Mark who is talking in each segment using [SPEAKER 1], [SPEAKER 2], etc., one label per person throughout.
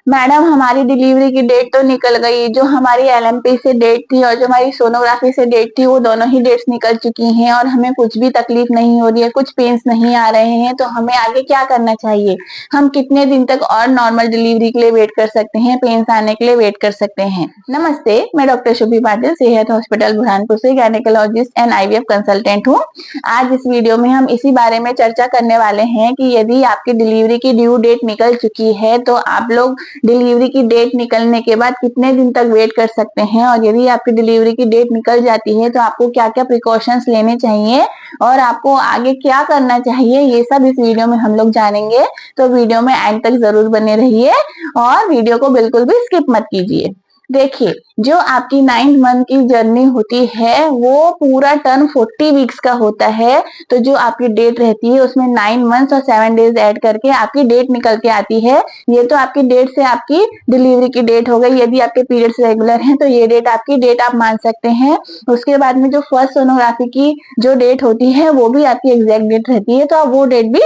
[SPEAKER 1] Madam हमारी delivery की date तो निकल गई, जो हमारी एलएमपी से डेट थी और जो हमारी सोनोग्राफी से डेट थी वो दोनों ही डेट्स निकल चुकी हैं और हमें कुछ भी तकलीफ नहीं हो रही है, कुछ पेन्स नहीं आ रहे हैं, तो हमें आगे क्या करना चाहिए? हम कितने दिन तक और नॉर्मल डिलीवरी के लिए वेट कर सकते हैं, पेन्स आने के लिए वेट कर सकते हैं? नमस्ते, मैं डॉक्टर शुभी पाटिल, सेहत हॉस्पिटल बुरहानपुर से गायनेकोलॉजिस्ट एंड आईवीएफ कंसल्टेंट हूँ। आज इस वीडियो में हम इसी बारे में चर्चा करने वाले हैं कि यदि आपकी डिलीवरी की ड्यू डेट निकल चुकी है तो आप लोग डिलीवरी की डेट निकलने के बाद कितने दिन तक वेट कर सकते हैं, और यदि आपकी डिलीवरी की डेट निकल जाती है तो आपको क्या क्या प्रिकॉशंस लेने चाहिए और आपको आगे क्या करना चाहिए, ये सब इस वीडियो में हम लोग जानेंगे। तो वीडियो में एंड तक जरूर बने रहिए और वीडियो को बिल्कुल भी स्किप मत कीजिए। देखिए, जो आपकी 9 मंथ की जर्नी होती है वो पूरा टर्म 40 वीक्स का होता है। तो जो आपकी डेट रहती है उसमें 9 मंथ्स और 7 डेज ऐड करके आपकी डेट निकल के आती है। ये तो आपकी डेट से आपकी डिलीवरी की डेट हो गई। यदि आपके पीरियड्स रेगुलर हैं तो ये डेट आपकी डेट आप मान सकते हैं। उसके बाद में जो फर्स्ट सोनोग्राफी की जो डेट होती है वो भी आपकी एग्जैक्ट डेट रहती है, तो आप वो डेट भी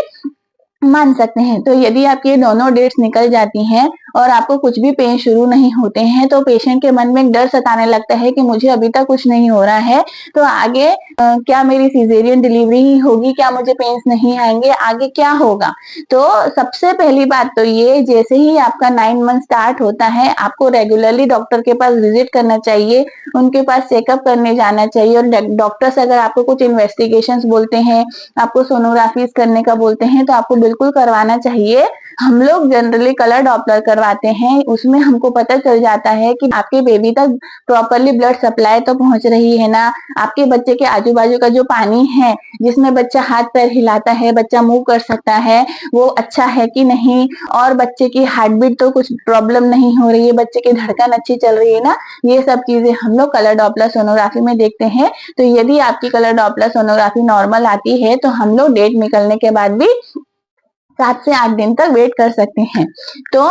[SPEAKER 1] मान सकते हैं। तो यदि आपकी दोनों डेट्स निकल जाती हैं और आपको कुछ भी पेन शुरू नहीं होते हैं तो पेशेंट के मन में एक डर सताने लगता है कि मुझे अभी तक कुछ नहीं हो रहा है, तो आगे क्या मेरी सिजेरियन डिलीवरी ही होगी, क्या मुझे पेन्स नहीं आएंगे, आगे क्या होगा? तो सबसे पहली बात तो ये, जैसे ही आपका 9 मंथ स्टार्ट होता है आपको रेगुलरली डॉक्टर के पास विजिट करना चाहिए, उनके पास चेकअप करने जाना चाहिए। और डॉक्टर्स अगर आपको कुछ इन्वेस्टिगेशंस बोलते हैं, आपको सोनोग्राफीज करने का बोलते हैं, तो आपको बिल्कुल करवाना चाहिए। हम लोग जनरली कलर डॉपलर करवाते हैं, उसमें हमको पता चल जाता है कि आपके बेबी तक प्रॉपरली ब्लड सप्लाई तो पहुंच रही है ना, आपके बच्चे के आजू बाजू का जो पानी है जिसमें बच्चा हाथ पैर हिलाता है, बच्चा मूव कर सकता है, वो अच्छा है कि नहीं, और बच्चे की हार्ट बीट तो कुछ प्रॉब्लम नहीं हो रही है, बच्चे की धड़कन अच्छी चल रही है ना, ये सब चीजें हम लोग कलर डॉपलर सोनोग्राफी में देखते हैं। तो यदि आपकी कलर डॉपलर सोनोग्राफी नॉर्मल आती है तो हम लोग डेट निकलने के बाद भी 7 से 8 दिन तक वेट कर सकते हैं। तो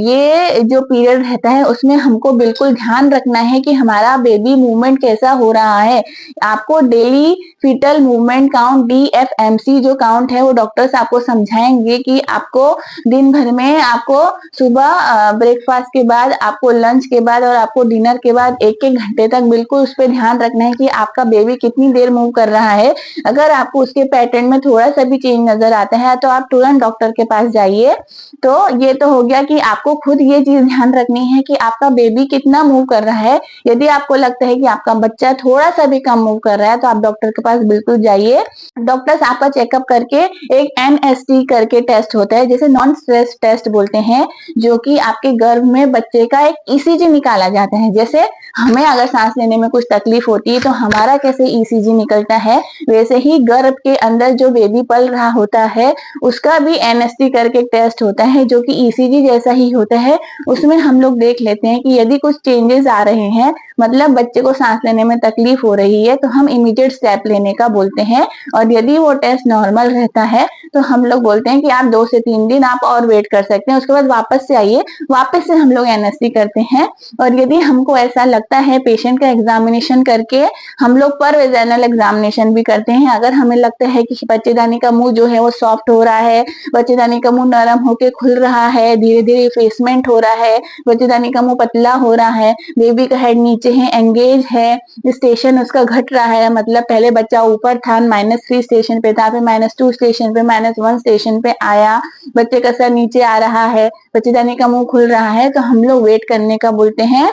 [SPEAKER 1] ये जो पीरियड रहता है उसमें हमको बिल्कुल ध्यान रखना है कि हमारा बेबी मूवमेंट कैसा हो रहा है। आपको daily fetal movement count DFMC जो काउंट है वो डॉक्टर्स आपको समझाएंगे कि आपको दिन भर में, आपको सुबह ब्रेकफास्ट के बाद, आपको लंच के बाद और आपको डिनर के बाद 1-1 घंटे तक बिल्कुल उस पर ध्यान रखना है कि आपका बेबी कितनी देर मूव कर रहा है। अगर आपको उसके पैटर्न में थोड़ा सा भी चेंज नजर आता है तो आप तुरंत डॉक्टर के पास जाइए। तो ये तो हो गया कि आपको खुद ये चीज ध्यान रखनी है कि आपका बेबी कितना मूव कर रहा है। यदि आपको लगता है कि आपका बच्चा थोड़ा सा भी कम मूव कर रहा है तो आप डॉक्टर के पास बिल्कुल जाइए। डॉक्टर्स आपका चेकअप करके एक NST करके टेस्ट होता है, जैसे नॉन स्ट्रेस टेस्ट बोलते हैं, जो कि आपके गर्भ में बच्चे का एक ECG निकाला जाता है। जैसे हमें अगर सांस लेने में कुछ तकलीफ होती है तो हमारा कैसे ECG निकलता है, वैसे ही गर्भ के अंदर जो बेबी पल रहा होता है उसका भी NST करके टेस्ट होता है, जो कि ECG जैसा ही होता है। उसमें हम लोग देख लेते हैं कि यदि कुछ चेंजेस आ रहे हैं, मतलब बच्चे को सांस लेने में तकलीफ हो रही है, तो हम इमीडिएट स्टेप लेने का बोलते हैं। और यदि वो टेस्ट नॉर्मल रहता है तो हम लोग बोलते हैं कि आप 2 से 3 दिन आप और वेट कर सकते हैं, उसके बाद वापस से आइए, वापस से हम लोग NST करते हैं। और यदि हमको ऐसा लगता है, पेशेंट का एग्जामिनेशन करके हम लोग पर वेजाइनल एग्जामिनेशन भी करते हैं। अगर हमें लगता है कि बच्चेदानी का मुंह जो है वो सॉफ्ट हो रहा है, बच्चेदानी का मुंह नरम होके खुल रहा है, धीरे धीरे इफेसमेंट हो रहा है, बच्चेदानी का मुंह पतला हो रहा है, बेबी का हेड नीचे है, एंगेज है, स्टेशन उसका घट रहा है, मतलब पहले बच्चा ऊपर था, -3 स्टेशन पे था, फिर -2 स्टेशन पे, -1 स्टेशन पे आया, बच्चे का सर नीचे आ रहा है, बच्चेदानी का मुंह खुल रहा है, तो हम लोग वेट करने का बोलते हैं।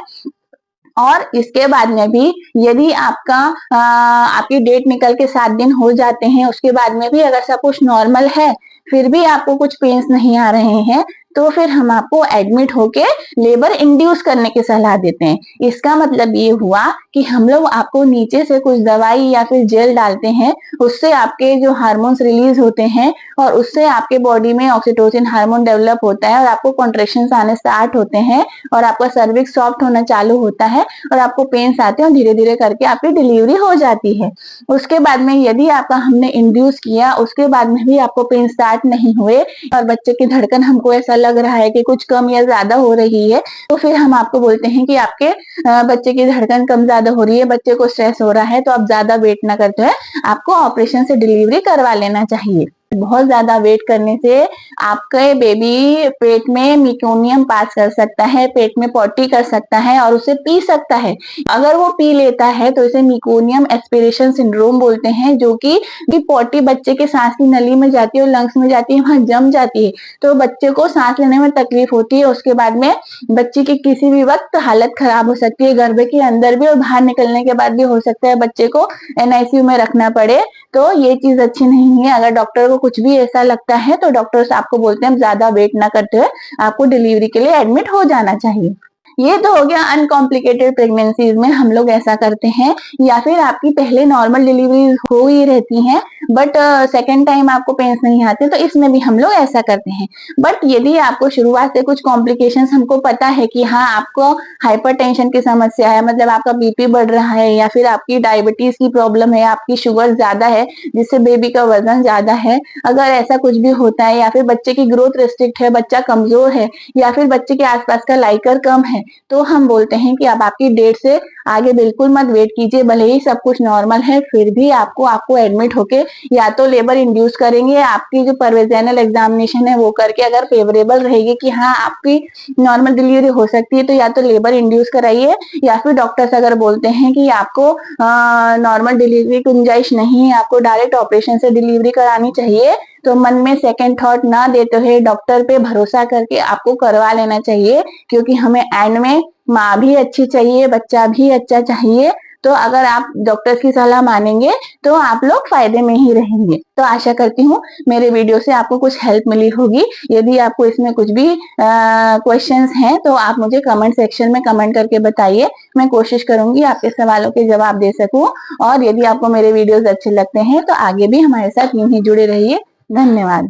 [SPEAKER 1] और इसके बाद में भी यदि आपकी डेट निकल के 7 दिन हो जाते हैं, उसके बाद में भी अगर सब कुछ नॉर्मल है, फिर भी आपको कुछ पेन्स नहीं आ रहे हैं, तो फिर हम आपको एडमिट होके लेबर इंड्यूस करने की सलाह देते हैं। इसका मतलब ये हुआ कि हम लोग आपको नीचे से कुछ दवाई या फिर जेल डालते हैं, उससे आपके जो हार्मोन्स रिलीज होते हैं और उससे आपके बॉडी में ऑक्सीटोसिन हार्मोन डेवलप होता है और आपको कॉन्ट्रैक्शंस आने स्टार्ट होते हैं और आपका सर्विक्स सॉफ्ट होना चालू होता है और आपको पेन्स आते हैं और धीरे धीरे करके आपकी डिलीवरी हो जाती है। उसके बाद में यदि आपका हमने इंड्यूस किया, उसके बाद में भी आपको पेन स्टार्ट नहीं हुए और बच्चे की धड़कन हमको ऐसा लग रहा है कि कुछ कम या ज्यादा हो रही है, तो फिर हम आपको बोलते हैं कि आपके बच्चे की धड़कन कम ज्यादा हो रही है, बच्चे को स्ट्रेस हो रहा है, तो आप ज्यादा वेट ना करते हुए आपको ऑपरेशन से डिलीवरी करवा लेना चाहिए। बहुत ज्यादा वेट करने से आपके बेबी पेट में मेक्योनियम पास कर सकता है, पेट में पॉटी कर सकता है और उसे पी सकता है। अगर वो पी लेता है तो इसे मेक्योनियम एस्पिरेशन सिंड्रोम बोलते हैं, जो कि पॉटी बच्चे के सांस की नली में जाती है और लंग्स में जाती है, वहां जम जाती है, तो बच्चे को सांस लेने में तकलीफ होती है। उसके बाद में बच्चे की किसी भी वक्त हालत खराब हो सकती है, गर्भ के अंदर भी और बाहर निकलने के बाद भी हो सकता है बच्चे को NICU में रखना पड़े। तो ये चीज अच्छी नहीं है। अगर डॉक्टर को कुछ भी ऐसा लगता है तो डॉक्टर्स आपको बोलते हैं ज्यादा वेट ना करते हुए आपको डिलीवरी के लिए एडमिट हो जाना चाहिए। ये तो हो गया अनकॉम्प्लिकेटेड प्रेगनेंसीज में हम लोग ऐसा करते हैं, या फिर आपकी पहले नॉर्मल डिलीवरी हो ही रहती हैं बट सेकेंड टाइम आपको पेन्स नहीं आते, तो इसमें भी हम लोग ऐसा करते हैं। बट यदि आपको शुरुआत से कुछ कॉम्प्लिकेशंस हमको पता है कि हाँ आपको हाइपरटेंशन की समस्या है, मतलब आपका BP बढ़ रहा है, या फिर आपकी डायबिटीज की प्रॉब्लम है, आपकी शुगर ज्यादा है जिससे बेबी का वजन ज्यादा है, अगर ऐसा कुछ भी होता है, या फिर बच्चे की ग्रोथ रिस्ट्रिक्ट है, बच्चा कमजोर है, या फिर बच्चे के आसपास का लाइकर कम है, तो हम बोलते हैं कि अब आपकी डेट से आगे बिल्कुल मत वेट कीजिए। भले ही सब कुछ नॉर्मल है फिर भी आपको एडमिट होके या तो लेबर इंड्यूस करेंगे, आपकी जो परवेजेनल एग्जामिनेशन है वो करके अगर फेवरेबल रहेगी कि हाँ आपकी नॉर्मल डिलीवरी हो सकती है, तो या तो लेबर इंड्यूस कराइए, या फिर डॉक्टर्स अगर बोलते हैं कि आपको नॉर्मल डिलीवरी की गुंजाइश नहीं है, आपको डायरेक्ट ऑपरेशन से डिलीवरी करानी चाहिए, तो मन में सेकंड थॉट ना देते हुए डॉक्टर पे भरोसा करके आपको करवा लेना चाहिए, क्योंकि हमें एंड में माँ भी अच्छी चाहिए, बच्चा भी अच्छा चाहिए। तो अगर आप डॉक्टर की सलाह मानेंगे तो आप लोग फायदे में ही रहेंगे। तो आशा करती हूँ मेरे वीडियो से आपको कुछ हेल्प मिली होगी। यदि आपको इसमें कुछ भी क्वेश्चंस हैं तो आप मुझे कमेंट सेक्शन में कमेंट करके बताइए, मैं कोशिश करूंगी आपके सवालों के जवाब दे सकूं। और यदि आपको मेरे वीडियोस अच्छे लगते हैं तो आगे भी हमारे साथ यूं ही जुड़े रहिए। धन्यवाद।